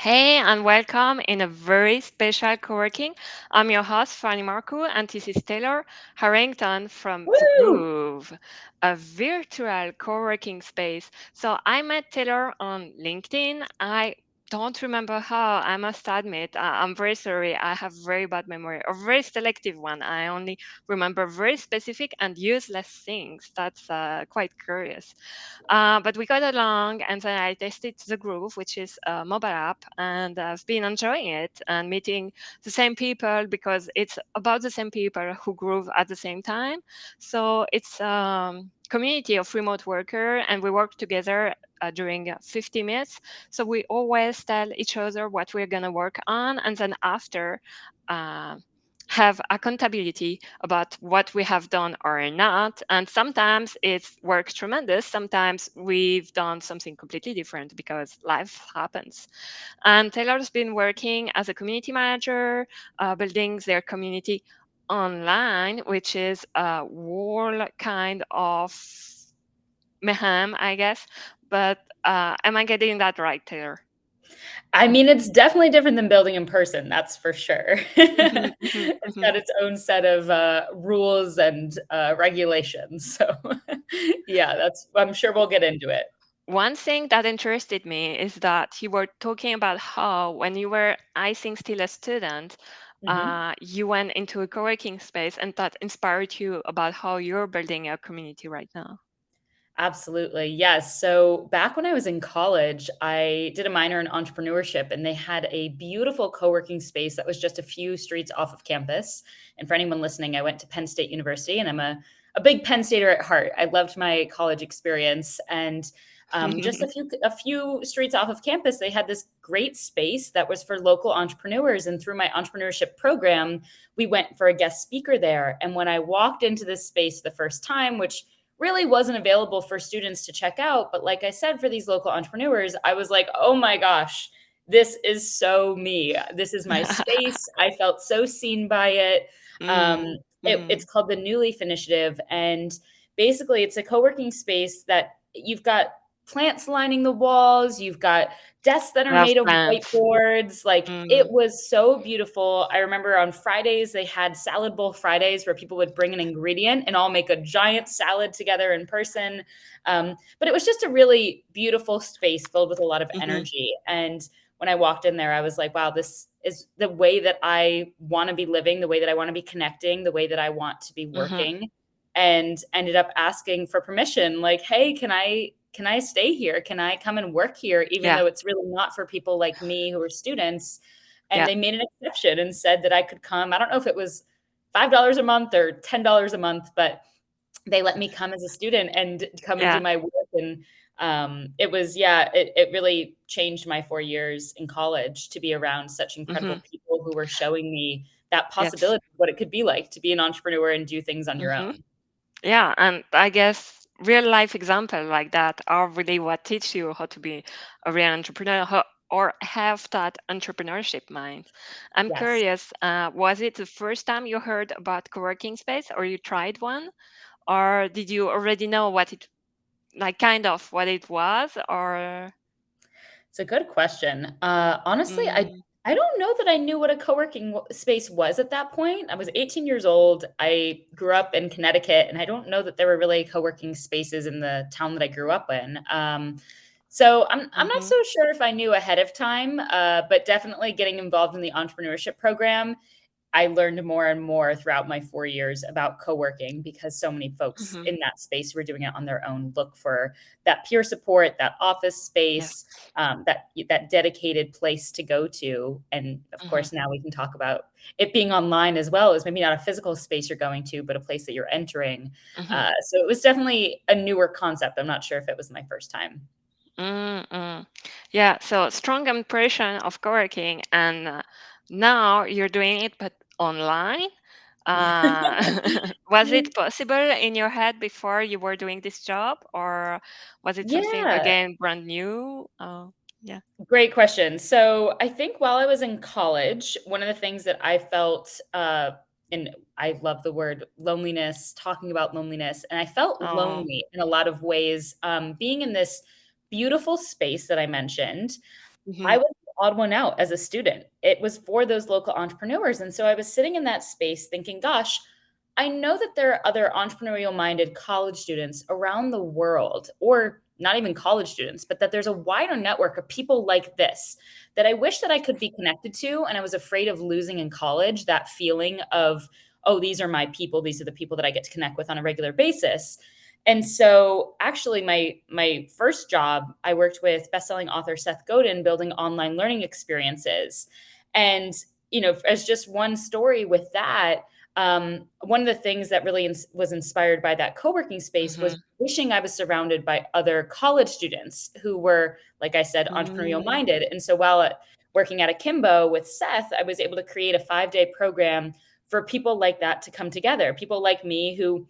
Hey, and welcome in a very special co-working. I'm your host, Fanny Marco, and this is Taylor Harrington from The Woo! Groove, a virtual co-working space. So I met Taylor on LinkedIn. I don't remember how, I must admit. I'm very sorry. I have very bad memory, a very selective one. I only remember very specific and useless things. That's quite curious. But we got along, and then I tested the Groove, which is a mobile app, and I've been enjoying it and meeting the same people because it's about the same people who groove at the same time. So it's community of remote worker, and we work together during 50 minutes. So we always tell each other what we're gonna work on, and then after. Uh, have accountability about what we have done or not. And sometimes it's works tremendous. Sometimes we've done something completely different because life happens. And Taylor's been working as a community manager, building their community online, which is a whole kind of mayhem, I guess. But am I getting that right, Taylor? I mean, it's definitely different than building in person, that's for sure. Mhm, mhm, It's mhm. got its own set of, rules and, regulations, so, yeah, that's I'm sure we'll get into it. One thing that interested me is that you were talking about how, when you were, I think, still a student, Mhm. you went into a co-working space, and that inspired you about how you're building a community right now. Absolutely, yes. So, back when I was in college, I did a minor in entrepreneurship, and they had a beautiful co-working space that was just a few streets off of campus, and for anyone listening, I went to Penn State University, and I'm a big Penn Stater at heart. I loved my college experience, and, just a few streets off of campus, they had this great space that was for local entrepreneurs, and through my entrepreneurship program, we went for a guest speaker there, and when I walked into this space the first time, which really wasn't available for students to check out. But like I said, for these local entrepreneurs, I was like, oh my gosh, this is so me. This is my space. I felt so seen by it. Um, Mm, it's mm. called the New Leaf Initiative. And basically, it's a co working space that you've got plants lining the walls, you've got desks that are Love made of plants. whiteboards. Like it Mm, was so beautiful. I remember on Fridays, they had salad bowl Fridays where people would bring an ingredient and all make a giant salad together in person. But it was just a really beautiful space filled with a lot of mhm, energy. And when I walked in there, I was like, wow, this is the way that I want to be living, the way that I want to be connecting, the way that I want to be mhm. working. And ended up asking for permission, like, hey, can I stay here? Can I come and work here, even Yeah, though it's really not for people like me who are students? And yeah. they made an exception and said that I could come. I don't know if it was $5 a month or $10 a month, but they let me come as a student and come and do Yeah. my work. And it was, yeah, it really changed my 4 years in college to be around such Mhm. incredible people who were showing me that Yes. possibility of what it could be like to be an entrepreneur and do things on your Mhm. own. Yeah, and I guess real life example like that are really what teach you how to be a real entrepreneur or have that entrepreneurship mind. I'm Yes. curious, was it the first time you heard about co-working space or you tried one? Or did you already know what it like kind of what it was or It's a good question. Honestly, mm, I don't know that I knew what a co-working space was at that point. I was 18 years old. I grew up in Connecticut, and I don't know that there were really co-working spaces in the town that I grew up in. So I'm not mhm, so sure if I knew ahead of time, but definitely getting involved in the entrepreneurship program I learned more and more throughout my 4 years about co-working because so many folks mhm, in that space who are doing it on their own look for that peer support, that office yes. space, that dedicated place to go to. And of Mhm, course, now we can talk about it being online as well as maybe not a physical space you're going to, but a place that you're entering. mhm. So it was definitely a newer concept. I'm not sure if it was my first time. Mm. Yeah, so strong impression of co-working, and now you're doing it, but online. Uh, was it possible in your head before you were doing this job, or was it something Yeah. again brand new? Yeah. Great question. So I think while I was in college, one of the things that I felt, and I love the word loneliness, talking about loneliness, and I felt Oh. lonely in a lot of ways. Being in this beautiful space that I mentioned, I Hmm. was odd one out as a student. It was for those local entrepreneurs. And so I was sitting in that space thinking, gosh, I know that there are other entrepreneurial minded college students around the world, or not even college students, but that there's a wider network of people like this that I wish that I could be connected to. And I was afraid of losing in college that feeling of, oh, these are my people. These are the people that I get to connect with on a regular basis. And so actually my first job, I worked with bestselling author Seth Godin building online learning experiences. And, as just one story with that, one of the things that really was inspired by that co-working space was Mhm. wishing I was surrounded by other college students who were, like I said, entrepreneurial Mm. minded. And so while working at Akimbo with Seth, I was able to create a 5-day program for people like that to come together, people like me who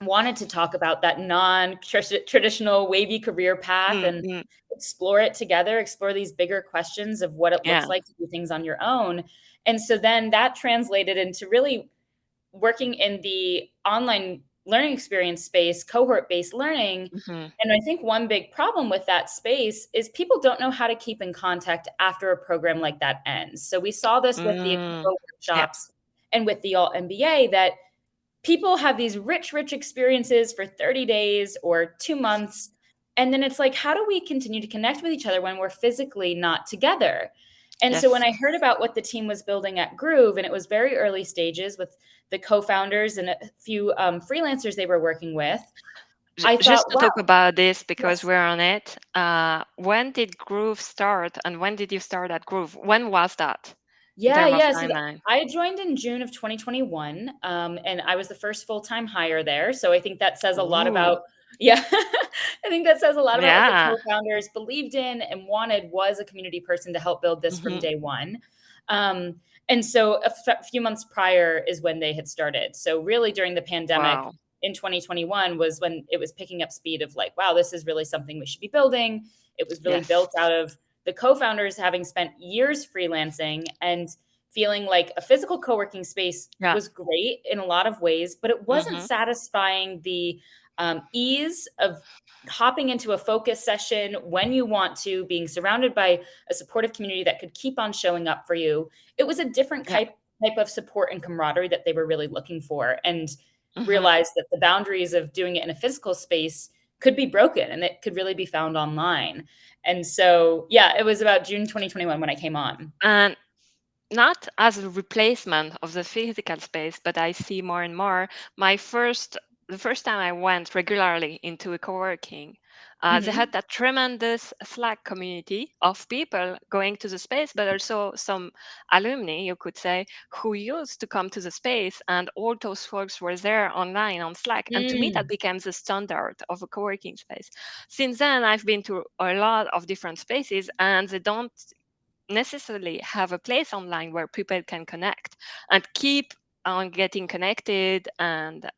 wanted to talk about that non-traditional wavy career path Mm, and mm. explore it together, explore these bigger questions of what it looks Yeah. like to do things on your own. And so then that translated into really working in the online learning experience space, cohort-based learning. Mhm. And I think one big problem with that space is people don't know how to keep in contact after a program like that ends. So we saw this with the Mm. Akimbo Yeah. workshops and with the Alt MBA that people have these rich experiences for 30 days or 2 months, and then it's like, how do we continue to connect with each other when we're physically not together? And so when Yes. I heard about what the team was building at Groove, and it was very early stages with the co-founders and a few, freelancers they were working with, I Just thought, to "Wow." talk about this because Yes. we're on it. When did Groove start, and when did you start at Groove? When was that in Yeah, terms of yeah, so timeline? I joined in June of 2021, and I was the first full-time hire there, so I think that says a lot Ooh. about. Yeah, I think that says a lot about what the Yeah. co-founders believed in and wanted was a community person to help build this from Mhm. day one. Um, and so a few months prior is when they had started. So really during the pandemic Wow. in 2021 was when it was picking up speed of like, wow, this is really something we should be building. It was really Yes. built out of the co-founders having spent years freelancing and feeling like a physical co-working space Yeah. was great in a lot of ways, but it wasn't Mhm. satisfying the ease of hopping into a focus session when you want to, being surrounded by a supportive community that could keep on showing up for you. It was a different Yeah. type of support and camaraderie that they were really looking for, and Mhm. realized that the boundaries of doing it in a physical space could be broken and it could really be found online. And so, yeah, it was about June 2021 when I came on. And not as a replacement of the physical space, but I see more and more. My first, the first time I went regularly into a co-working, they had Mhm. that tremendous Slack community of people going to the space, but also some alumni, you could say, who used to come to the space, and all those folks were there online on Slack. And to me, that Mm. became the standard of a co-working space. Since then, I've been to a lot of different spaces, and they don't necessarily have a place online where people can connect and keep on getting connected and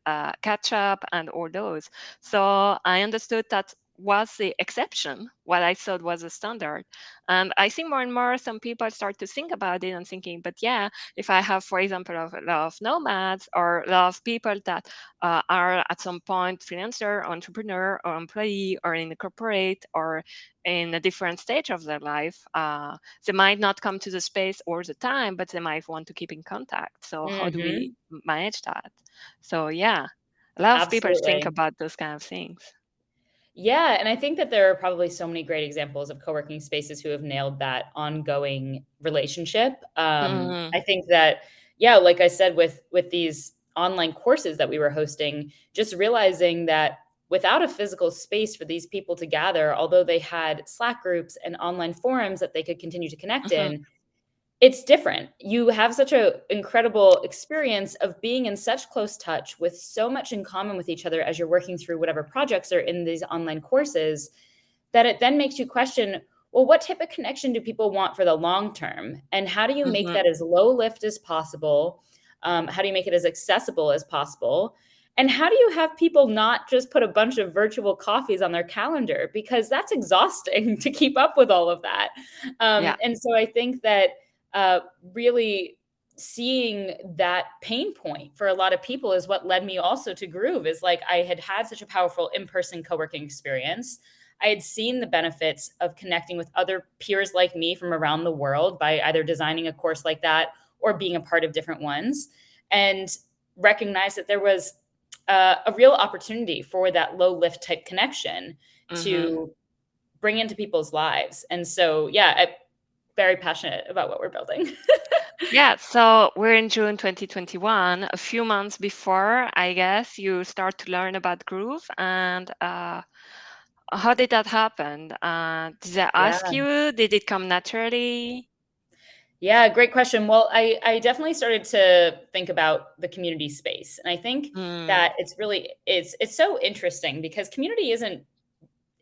catch up and all those. So I understood that was the exception, what I thought was the standard. And I think more and more some people start to think about it and thinking, but yeah, if I have, for example, a lot of nomads or a lot of people that are at some point freelancer, entrepreneur, or employee, or in a corporate, or in a different stage of their life, they might not come to the space all the time, but they might want to keep in contact. So how do we Mhm. manage that? So yeah, a lot of people think Absolutely. about those kind of things. Yeah, and I think that there are probably so many great examples of co-working spaces who have nailed that ongoing relationship. Mm, I think that, yeah, like I said, with these online courses that we were hosting, just realizing that without a physical space for these people to gather, although they had Slack groups and online forums that they could continue to connect mhm, in, it's different. You have such a incredible experience of being in such close touch with so much in common with each other as you're working through whatever projects are in these online courses, that it then makes you question, well, what type of connection do people want for the long term? And how do you make mhm. that as low lift as possible? How do you make it as accessible as possible? And how do you have people not just put a bunch of virtual coffees on their calendar? Because that's exhausting to keep up with all of that. Yeah. And so I think that uh, really seeing that pain point for a lot of people is what led me also to Groove. Is like I had had such a powerful in-person co-working experience. I had seen the benefits of connecting with other peers like me from around the world by either designing a course like that or being a part of different ones, and recognized that there was a real opportunity for that low lift type connection Mm-hmm. to bring into people's lives. And so, yeah, I'm very passionate about what we're building. Yeah, so we're in June 2021, a few months before, I guess, you start to learn about Groove. And how did that happen? Did they ask Yeah. you? Did it come naturally? Yeah, great question. Well, I definitely started to think about the community space. And I think Mm. that it's so interesting because community isn't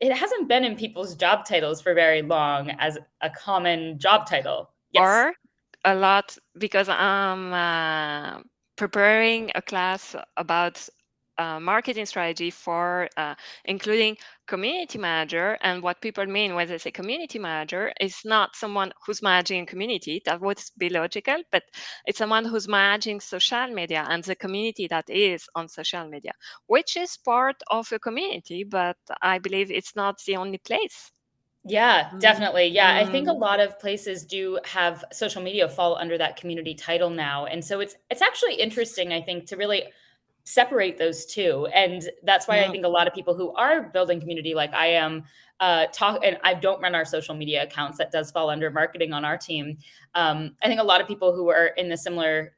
it hasn't been in people's job titles for very long as a common job title. Yes. Or a lot, because I'm preparing a class about marketing strategy for including community manager. And what people mean when they say community manager is not someone who's managing a community. That would be logical, but it's someone who's managing social media and the community that is on social media, which is part of a community, but I believe it's not the only place. Yeah, Mm, definitely. Yeah, I think a mm, lot of places do have social media fall under that community title now. And so it's actually interesting, I think, to really separate those 2, and that's why I mm, think a lot of people who are building community like I am, talk and I don't run our social media accounts, that does fall under marketing on our team. I think a lot of people who are in the similar,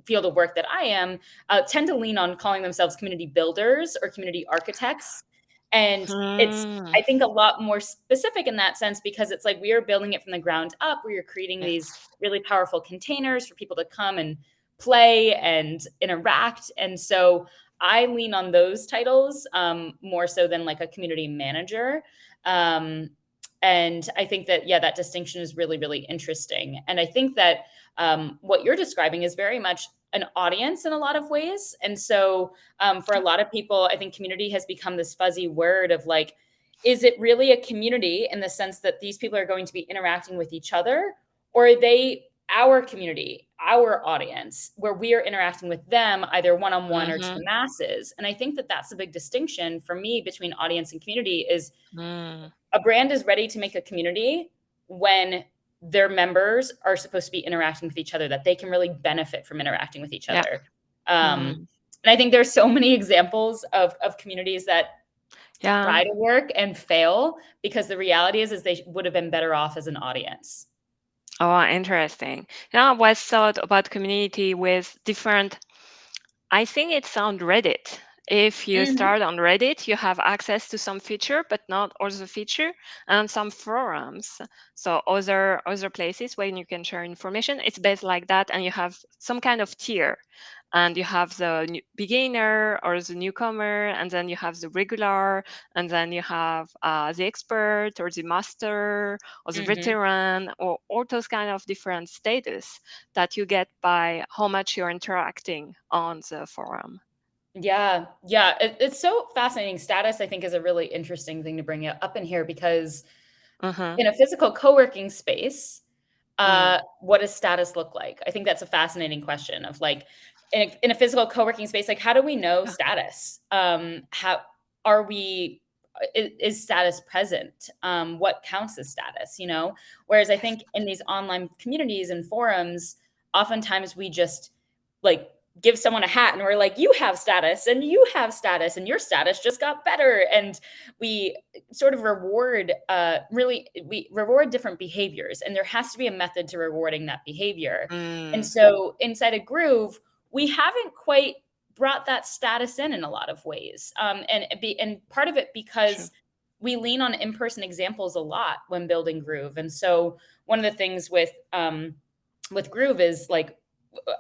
field of work that I am, tend to lean on calling themselves community builders or community architects, and it's mm. I think a lot more specific in that sense because it's like we are building it from the ground up, where you're creating these Yes. really powerful containers for people to come and play and interact. And so I lean on those titles more so than like a community manager. Um, and I think that, yeah, that distinction is really, really interesting. And I think that what you're describing is very much an audience in a lot of ways. And so for a lot of people, I think community has become this fuzzy word of like, is it really a community in the sense that these people are going to be interacting with each other? Or are they our community, our audience, where we are interacting with them either one on one or to the Mhm. masses? And I think that that's a big distinction for me between audience and community is Mm. a brand is ready to make a community when their members are supposed to be interacting with each other, that they can really benefit from interacting with each Yeah. other. Mm. And I think there's so many examples of communities that Yeah. try to work and fail because the reality is they would have been better off as an audience. Oh, interesting. Yeah, I was thought about community with different. I think it's on Reddit. If you Mhm. start on Reddit, you have access to some feature, but not all the feature, and some forums. So other places where you can share information. It's based like that, and you have some kind of tier, and you have the beginner or the newcomer, and then you have the regular, and then you have the expert or the master or the Mhm. veteran, or all those kind of different status that you get by how much you're interacting on the forum. Yeah, yeah, it's so fascinating. Status, I think, is a really interesting thing to bring up in here because Uh-huh. in a physical co-working space, Mm. what does status look like? I think that's a fascinating question of like in a physical co-working space, like how do we know Yeah. status? How are we is status present? What counts as status, you know? Whereas I Yes. think in these online communities and forums, oftentimes we just like give someone a hat and we're like, you have status and you have status and your status just got better. And we sort of we reward different behaviors, and there has to be a method to rewarding that behavior. And Mm. so inside a groove, we haven't quite brought that status in a lot of ways, and part of it True. because we lean on in-person examples a lot when building groove. And so one of the things with groove is like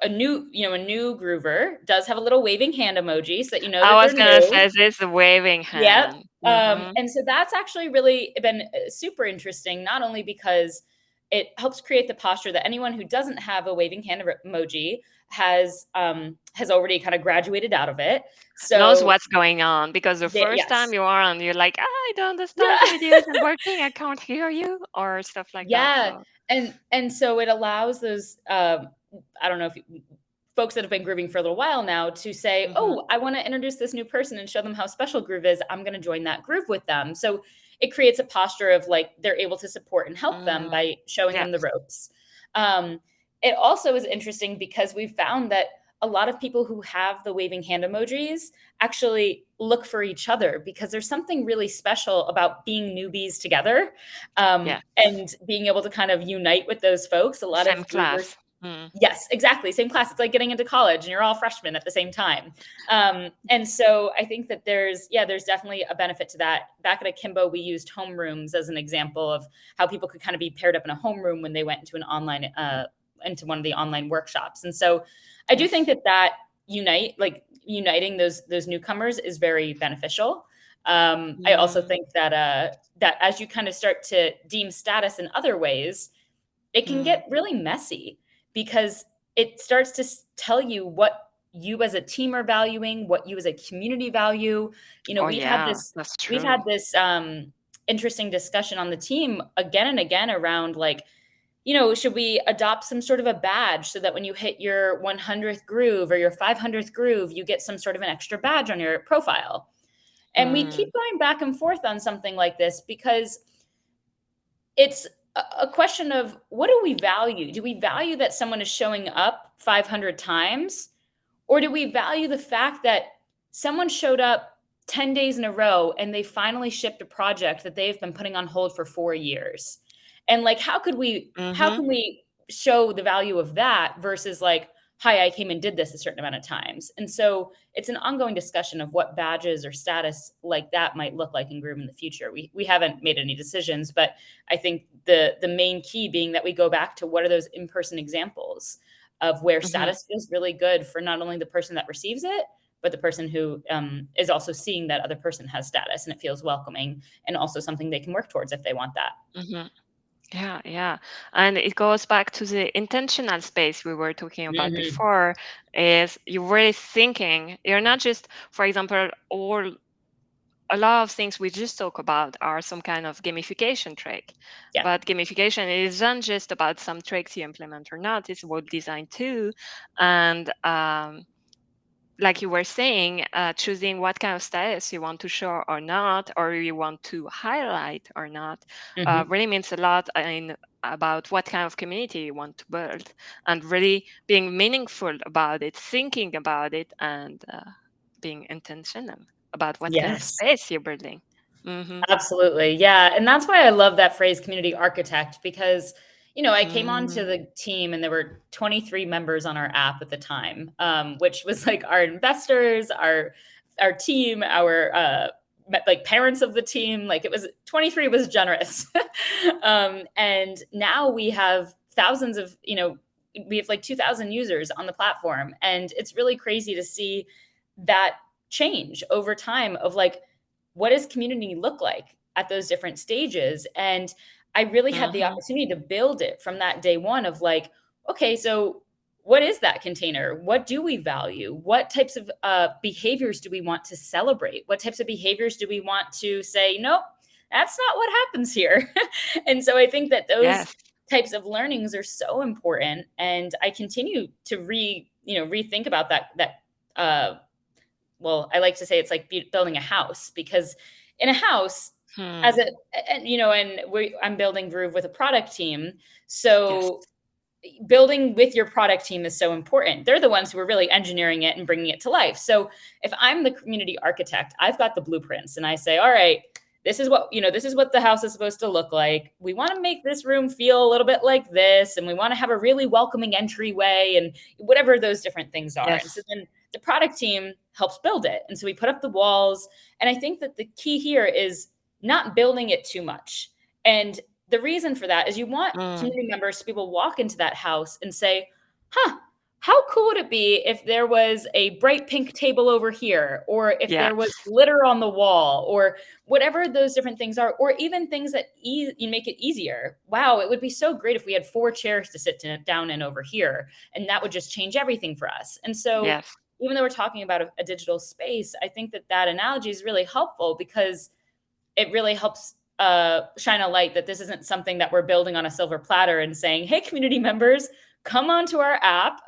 a new groover does have a little waving hand emoji so that you know I that they're was gonna new. say this waving Yep. hand. Mm-hmm. And so that's actually really been super interesting, not only because it helps create the posture that anyone who doesn't have a waving hand emoji has already kind of graduated out of it. Knows So what's going on, because the first time yes, you are on, you're like, I don't understand, the yeah, video isn't working, I can't hear you, or stuff like that. yeah, So. and so it allows those I don't know if folks that have been grooving for a little while now to say, Mm-hmm. "Oh, I want to introduce this new person and show them how special groove is. I'm going to join that groove with them." So it creates a posture of like they're able to support and help them Mm. by showing them the Yes. ropes. Um, it also is interesting because we've found that a lot of people who have the waving hand emojis actually look for each other because there's something really special about being newbies together, Yes. and being able to kind of unite with those folks. A lot Same of groupers. class. Mm. Yes, exactly, same class. It's like getting into college and you're all freshmen at the same time. And so I think that there's definitely a benefit to that. Back at Akimbo, we used homerooms as an example of how people could kind of be paired up in a homeroom when they went into an online into one of the online workshops. And so I do think Yes. that uniting those newcomers is very beneficial. I also Mm. think that that as you kind of start to deem status in other ways, it can Mm. get really messy because it starts to tell you what you as a team are valuing, what you as a community value. You know, Oh yeah, that's we've had true. this interesting discussion on the team again and again around like, should we adopt some sort of a badge so that when you hit your 100th groove or your 500th groove, you get some sort of an extra badge on your profile? And we keep Mm. going back and forth on something like this because it's a question of what do we value? Do we value that someone is showing up 500 times? Or do we value the fact that someone showed up 10 days in a row and they finally shipped a project that they've been putting on hold for 4 years? And like, how Mhm. can we show the value of that versus like, hi, I came and did this a certain amount of times? And so it's an ongoing discussion of what badges or status like that might look like in Groom in the future. We haven't made any decisions, but I think the main key being that we go back to what are those in-person examples of where Mhm. status feels really good for not only the person that receives it, but the person who is also seeing that other person has status and it feels welcoming and also something they can work towards if they want that. Mhm. Yeah, yeah. And it goes back to the intentional space we were talking about Hmm. before, is you're really thinking, you're not just, for example, all a lot of things we just talk about are some kind of gamification trick. Yeah. But gamification isn't just about some tricks you implement or not, it's about design too. And like you were saying, choosing what kind of status you want to show or not, or you want to highlight or not, Hmm. really means a lot in about what kind of community you want to build, and really being meaningful about it, thinking about it, and being intentional about what kind of Yes. space you're building. Mm-hmm. Absolutely. Yeah. And that's why I love that phrase community architect because, I came onto Mm. the team and there were 23 members on our app at the time, which was like our investors, our team, our like parents of the team. Like it was 23 was generous. And now we have thousands of, we have like 2,000 users on the platform. And it's really crazy to see that change over time of like, what does community look like at those different stages? And I really had the Mm-hmm. opportunity to build it from that day one of like, okay, so what is that container? What do we value? What types of behaviors do we want to celebrate? What types of behaviors do we want to say, nope, that's not what happens here? And so I think that those Yes. types of learnings are so important. And I continue to rethink about that uh, well, I like to say it's like building a house because in a house, as Hmm. a and I'm building Groove with a product team, Yes. so building with your product team is so important. They're the ones who are really engineering it and bringing it to life. So if I'm the community architect, I've got the blueprints and I say, all right, this is what the house is supposed to look like. We want to make this room feel a little bit like this, and we want to have a really welcoming entryway and whatever those different things are. And so Yes. then the product team helps build it. And so we put up the walls. And I think that the key here is not building it too much. And the reason for that is you want Mm. community members to be able to walk into that house and say, huh, how cool would it be if there was a bright pink table over here, or if there was Yes. glitter on the wall, or whatever those different things are, or even things that you make it easier. Wow, it would be so great if we had 4 chairs to sit down in over here, and that would just change everything for us. And so, Yes. even though we're talking about a digital space, I think that analogy is really helpful because it really helps shine a light that this isn't something that we're building on a silver platter and saying, hey, community members, come onto our app.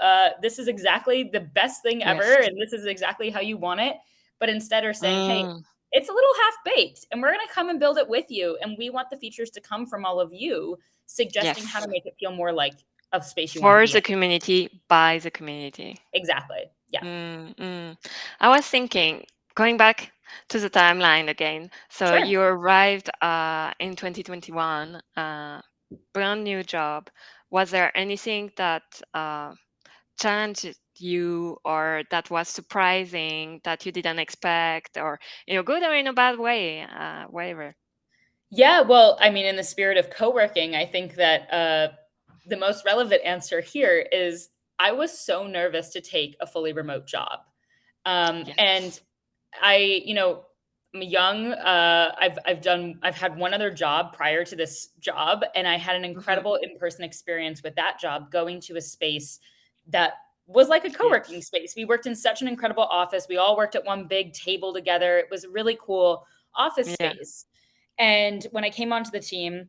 This is exactly the best thing ever, Yes. and this is exactly how you want it. But instead are saying, hey, Mm. it's a little half-baked, and we're gonna come and build it with you, and we want the features to come from all of you, suggesting how to Yes. make it feel more like a space you wanna For be in. the community, by the community. Exactly. Yeah. Mm, mm. I was thinking, going back to the timeline again. So Sure. you arrived in 2021, brand new job. Was there anything that challenged you or that was surprising that you didn't expect, or good or in a bad way, whatever? Yeah, well, I mean, in the spirit of co-working, I think that the most relevant answer here is I was so nervous to take a fully remote job. And Yes. I, I'm young. I've had one other job prior to this job, and I had an Hmm. incredible in-person experience with that job, going to a space that was like a co-working Yes. space. We worked in such an incredible office. We all worked at one big table together. It was a really cool office Yeah. space. And when I came onto the team,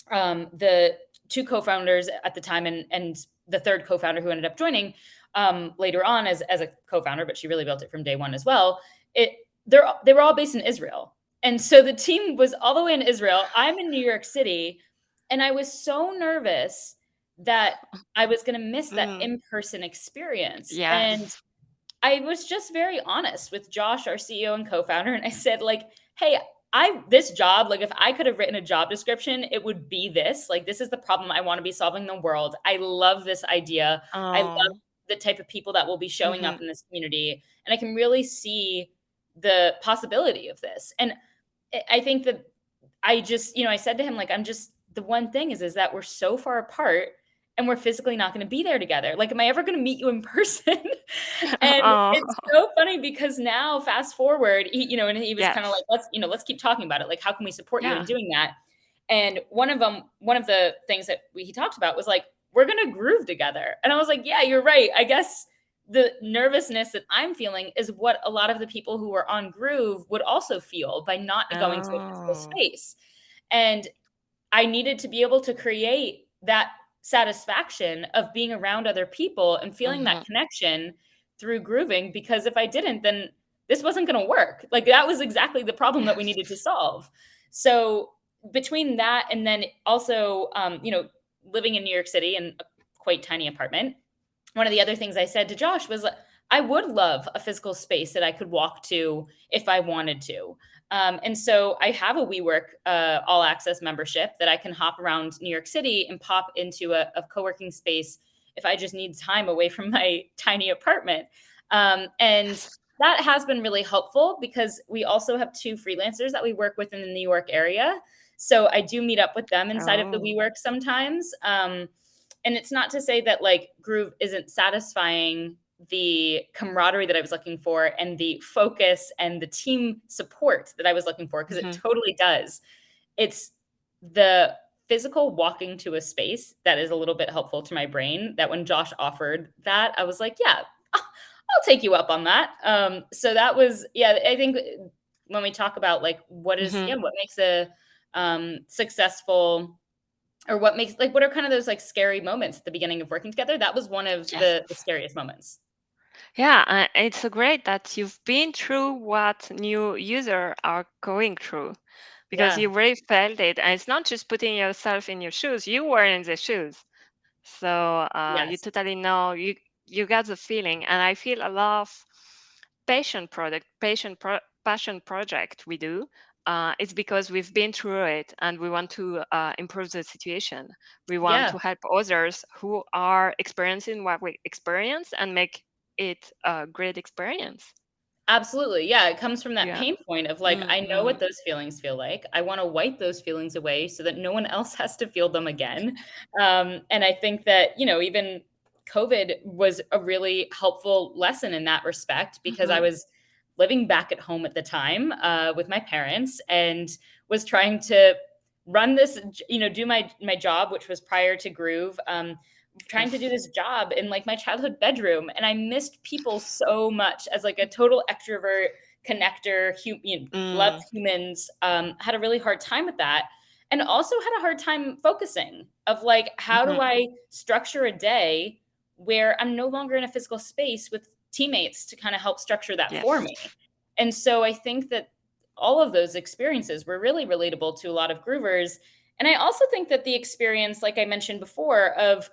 the two co-founders at the time and the third co-founder who ended up joining later on as a co-founder, but she really built it from day one as well. It they were all based in Israel, and so the team was all the way in Israel. I'm in New York City, and I was so nervous that I was going to miss that Mm, in-person experience. And yes. I was just very honest with Josh, our CEO and co-founder, and I said, like, "Hey, I this job, like if I could have written a job description, it would be this. Like this is the problem I want to be solving in the world. I love this idea. I love Oh. the type of people that will be showing up Hmm. in this community, and I can really see the possibility of this." And I think that I just, I said to him, like, I'm just the one thing is that we're so far apart and we're physically not going to be there together. Like, am I ever going to meet you in person? And Oh. it's so funny because now, fast forward, and he was kind of Yes. like, let's keep talking about it. Like, how can we support you in Yeah. doing that? And one of the things that he talked about was like, we're going to groove together. And I was like, yeah, you're right. I guess the nervousness that I'm feeling is what a lot of the people who were on Groove would also feel by not going to a physical Oh. space. And I needed to be able to create that satisfaction of being around other people and feeling that Hmm. connection through grooving, because if I didn't, then this wasn't going to work. Like that was exactly the problem that we Yes. needed to solve. So between that and then also, living in New York City in a quite tiny apartment, one of the other things I said to Josh was, I would love a physical space that I could walk to if I wanted to. And so I have a WeWork all access membership that I can hop around New York City and pop into a co working space if I just need time away from my tiny apartment. And that has been really helpful because we also have two freelancers that we work with in the New York area. So I do meet up with them inside of the Oh. WeWork sometimes. And it's not to say that like Groove isn't satisfying the camaraderie that I was looking for and the focus and the team support that I was looking for, because it Hmm. totally does. It's the physical walking to a space that is a little bit helpful to my brain, that when Josh offered that, I was like, yeah, I'll take you up on that. So that was, yeah, I think when we talk about like Hmm. what makes a successful, or what makes, like, what are kind of those, like, scary moments at the beginning of working together? That was one of Yes. the scariest moments. Yeah, it's so great that you've been through what new users are going through, because Yeah. you really felt it. And it's not just putting yourself in your shoes, you were in the shoes. So you Yes. totally know, you got the feeling. And I feel a lot of passion project we do. It's because we've been through it and we want to improve the situation. We want Yeah. to help others who are experiencing what we experience and make it a great experience. Absolutely. Yeah, it comes from that Yeah. pain point of like, Mm, I know what mm. those feelings feel like. I want to wipe those feelings away so that no one else has to feel them again. And I think that, even COVID was a really helpful lesson in that respect, because I Mhm. was living back at home at the time with my parents and was trying to run this, do my job, which was prior to Groove. Trying to do Yes. this job in like my childhood bedroom, and I missed people so much as like a total extrovert connector, loved Mm. humans. Had a really hard time with that, and also had a hard time focusing of like, how do Mhm. I structure a day where I'm no longer in a physical space with teammates to kind of help structure that for Yes. me. And so I think that all of those experiences were really relatable to a lot of groovers. And I also think that the experience, like I mentioned before, of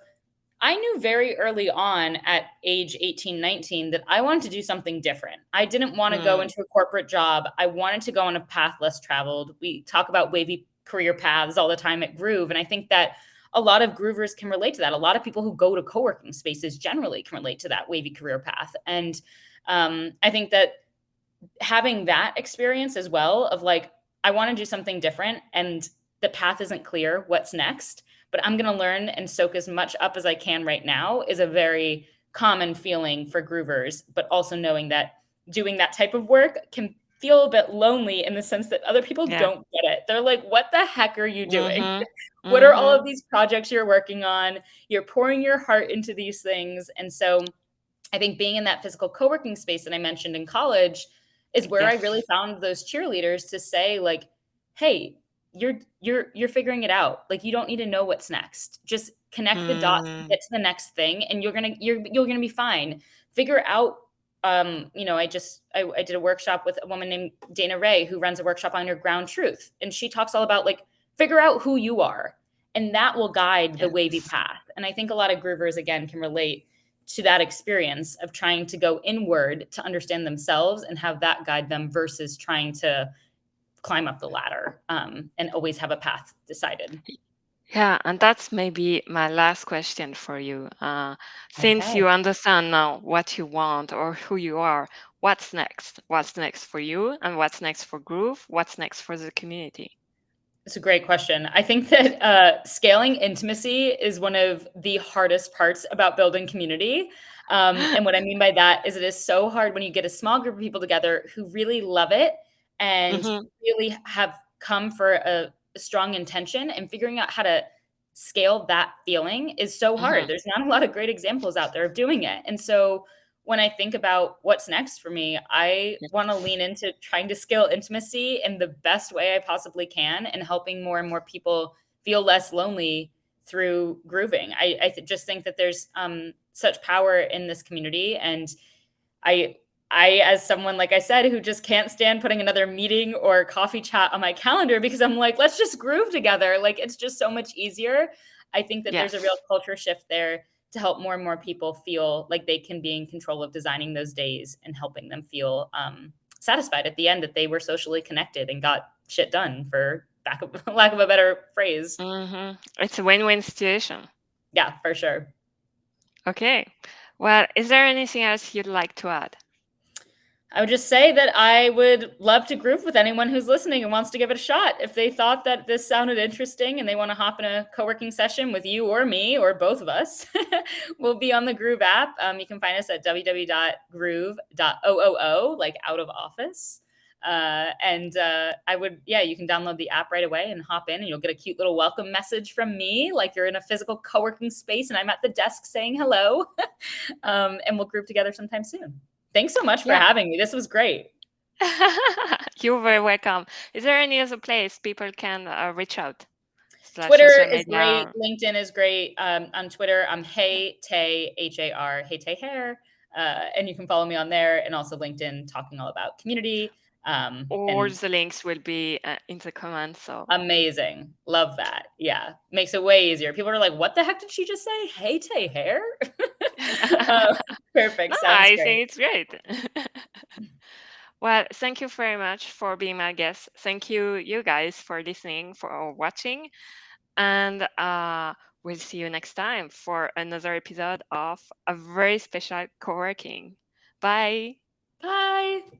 I knew very early on at age 18, 19 that I wanted to do something different. I didn't want to go Mm, into a corporate job. I wanted to go on a path less traveled. We talk about wavy career paths all the time at Groove. And I think that a lot of groovers can relate to that. A lot of people who go to co working spaces generally can relate to that wavy career path. And I think that having that experience as well of like, I want to do something different and the path isn't clear what's next, but I'm going to learn and soak as much up as I can right now is a very common feeling for groovers, but also knowing that doing that type of work can feel a bit lonely in the sense that other people yeah. don't get it. They're like, what the heck are you doing? Mhm. What are all of Mhm. these projects you're working on? You're pouring your heart into these things. And so I think being in that physical co-working space that I mentioned in college is where I really Yes. found those cheerleaders to say like, "Hey, you're figuring it out. Like you don't need to know what's next. Just connect the dots and Mm. get to the next thing and you're going to be fine. Figure out I did a workshop with a woman named Dana Ray who runs a workshop on your ground truth and she talks all about like figure out who you are and that will guide the wavy Yes. path. And I think a lot of groovers again can relate to that experience of trying to go inward to understand themselves and have that guide them versus trying to climb up the ladder and always have a path decided. Yeah, and that's maybe my last question for you. Since Okay. you understand now what you want or who you are, what's next? What's next for you, and what's next for Groove? What's next for the community? It's a great question. I think that scaling intimacy is one of the hardest parts about building community. And what I mean by that is it is so hard when you get a small group of people together who really love it and Hmm. really have come for a strong intention and figuring out how to scale that feeling is so hard. Hmm. There's not a lot of great examples out there of doing it. And so when I think about what's next for me, I want to Yes. lean into trying to scale intimacy in the best way I possibly can and helping more and more people feel less lonely through grooving. Just think that there's such power in this community. And I, as someone, like I said, who just can't stand putting another meeting or coffee chat on my calendar because I'm like, let's just groove together. Like, it's just so much easier. I think that there's a real Yes. culture shift there to help more and more people feel like they can be in control of designing those days and helping them feel satisfied at the end that they were socially connected and got shit done, for lack of a better phrase. It's a win-win situation. Yeah, for sure. Okay. Well, is there anything else you'd like to add? I would just say that I would love to group with anyone who's listening and wants to give it a shot. If they thought that this sounded interesting and they want to hop in a co-working session with you or me or both of us, we'll be on the Groove app. You can find us at www.groove.oo, like out of office. You can download the app right away and hop in, and you'll get a cute little welcome message from me, like you're in a physical co-working space and I'm at the desk saying hello. And we'll group together sometime soon. Thanks so much for Yeah. having me. This was great. You're very welcome. Is there any other place people can reach out? Slash Twitter social is great. media. LinkedIn is great. On Twitter, I'm Hey Tay HAR Hey Tay Hair, and you can follow me on there, and also LinkedIn, talking all about community. All And the links will be in the comments. So, amazing, love that. Yeah, makes it way easier. People are like, "What the heck did she just say? Hey Tay Hair?" uh, no, Perfect. Sounds I great. think it's great. Well, thank you very much for being my guest. Thank you, you guys, for listening, for watching, and we'll see you next time for another episode of a very special co-working. Bye. Bye.